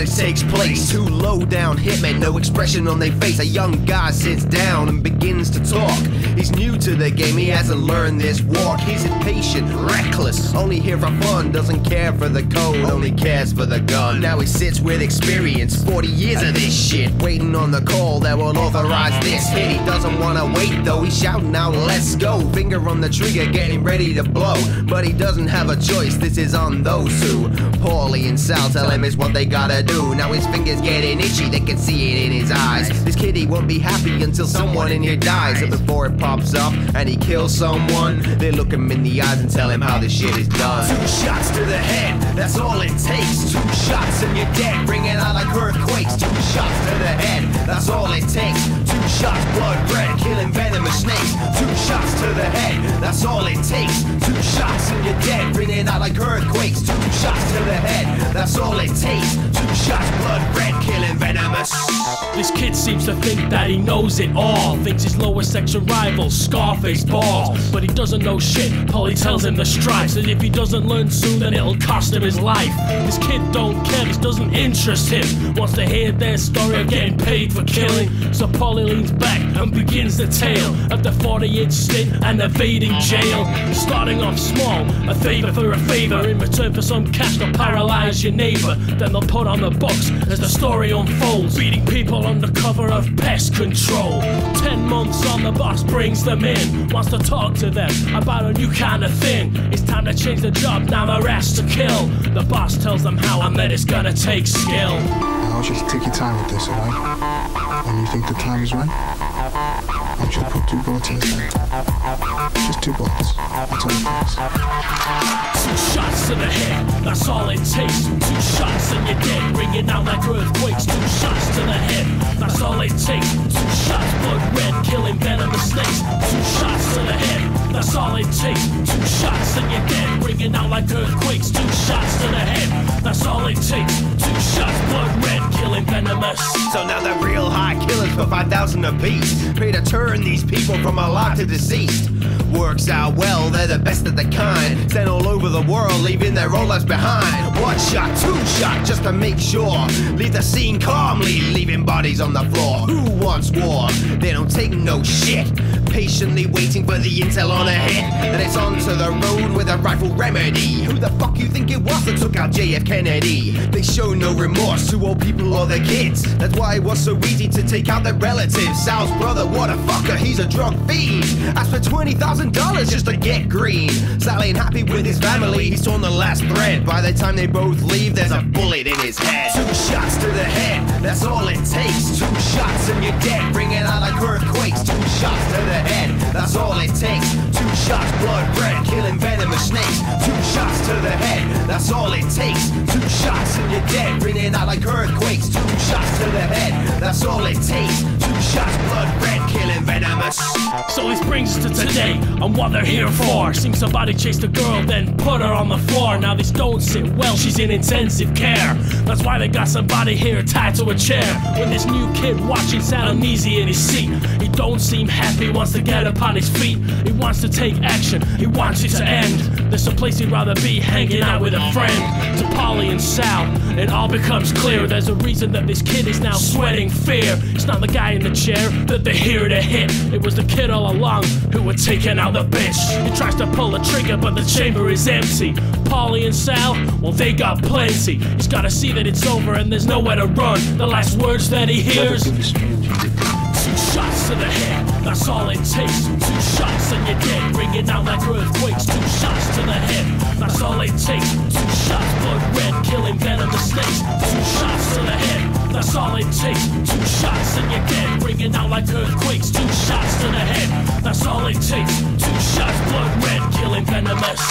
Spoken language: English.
carnage takes place. Two low-down hitmen, no expression on their face. A young guy sits down and begins to talk. He's new to the game, he hasn't learned this walk. He's impatient, reckless, only here for fun. Doesn't care for the code, only cares for the gun. Now he sits with experience, 40 years of this shit, waiting on the call that will authorize this hit. He doesn't wanna wait though, he's shouting out, let's go. Finger on the trigger, getting ready to blow. But he doesn't have a choice, this is on those two. Paulie and Sal tell him it's what they gotta do. Now his fingers getting itchy, they can see it in his eyes. This kid, he won't be happy until someone in here dies. And before it pops up and he kills someone, they look him in the eyes and tell him how this shit is done. 2 shots to the head, that's all it takes. 2 shots and you're dead, ringing out like earthquakes. 2 shots to the head, that's all it takes. 2 shots, blood red, killing venomous snakes. 2 shots to the head, that's all it takes. 2 shots and you're dead, ringing out like earthquakes. 2 shots to the head, that's all it takes. 2 shots, blood red, killing venomous. This kid seems to think that he knows it all. Thinks his lower section rival, Scarface, balls. But he doesn't know shit, Paulie tells him the stripes. And if he doesn't learn soon, then it'll cost him his life. This kid don't care, this doesn't interest him. Wants to hear their story of getting paid for killing. So Paulie leans back and begins the tale of the 40-inch stint and evading jail. Starting off small, a favor for a favor. In return for some cash, they'll paralyze your neighbor. Then they'll put on the books as the story unfolds. Beating people under cover of Pest Control. 10 months on, the boss brings them in. Wants to talk to them about a new kind of thing. It's time to change the job, now they're asked to kill. The boss tells them how, and that it's gonna take skill. I want you to take your time with this, alright? When you think the time is right, I want you to put 2 bullets in his head. Just 2 bullets. That's all it takes. 2 shots to the head, that's all it takes. 2 shots and you're dead, ringing out like earthquakes. 2 shots to the head, that's all it takes. 2 shots, blood red, killing venomous snakes. 2 shots to the head, that's all it takes. 2 shots and you're dead, ringing out like earthquakes. 2 shots to the head, that's all it takes. 2 shots, blood red, killing venomous. So now the real high killers for 5,000 apiece, ready to turn these people from alive to deceased. Works out well, they're the best of the kind, sent all over the world, leaving their own lives behind. 1 shot, 2 shot, just to make sure. Leave the scene calmly, leaving bodies on the floor. Who wants war? They don't take no shit. Patiently waiting for the intel on a hit. Then it's onto the road with a rifle remedy. Who the fuck you think it was that took out JF Kennedy? They show no remorse to old people or their kids. That's why it was so easy to take out their relatives. Sal's brother, what a fucker, he's a drug fiend. Asked for $20,000 just to get green. Sal ain't happy with his family, he's torn the last thread. By the time they both leave, there's a bullet in his head. 2 shots to the head, that's all it takes. 2 shots and you're dead, ringing out like earthquakes. 2 shots to the head, that's all it takes. 2 shots, blood red, killing venomous snakes. 2 shots to the head, that's all it takes. 2 shots and you're dead, ringing out like earthquakes. 2 shots to the head, that's all it takes. 2 shots, blood red, killing venomous. So this brings us to today, and what they're here for. Seen somebody chase the girl, then put her on the floor. Now this don't sit well, she's in intensive care. That's why they got somebody here tied to a chair. When this new kid watching sat uneasy in his seat, he don't seem happy, wants to get up on his feet. He wants to take action, he wants it to end. There's some place he'd rather be, hanging out with a friend. To Paulie and Sal, it all becomes clear. There's a reason that this kid is now sweating fear. It's not the guy in the chair that they're here to hit. It was the kid all along who had taken out the bitch. He tries to pull the trigger, but the chamber is empty. Paulie and Sal, well, they got plenty. He's gotta see that it's over and there's nowhere to run. The last words that he hears: 2 shots to the head, that's all it takes. 2 shots and you're dead, ringing out like earthquakes. 2 shots to the head, that's all it takes. 2 shots, blood red, killing venomous snakes. 2 shots to the head, that's all it takes. 2 shots and you're dead, ringing out like earthquakes. 2 shots to the head, that's all it takes. 2 shots, blood red, killing venomous.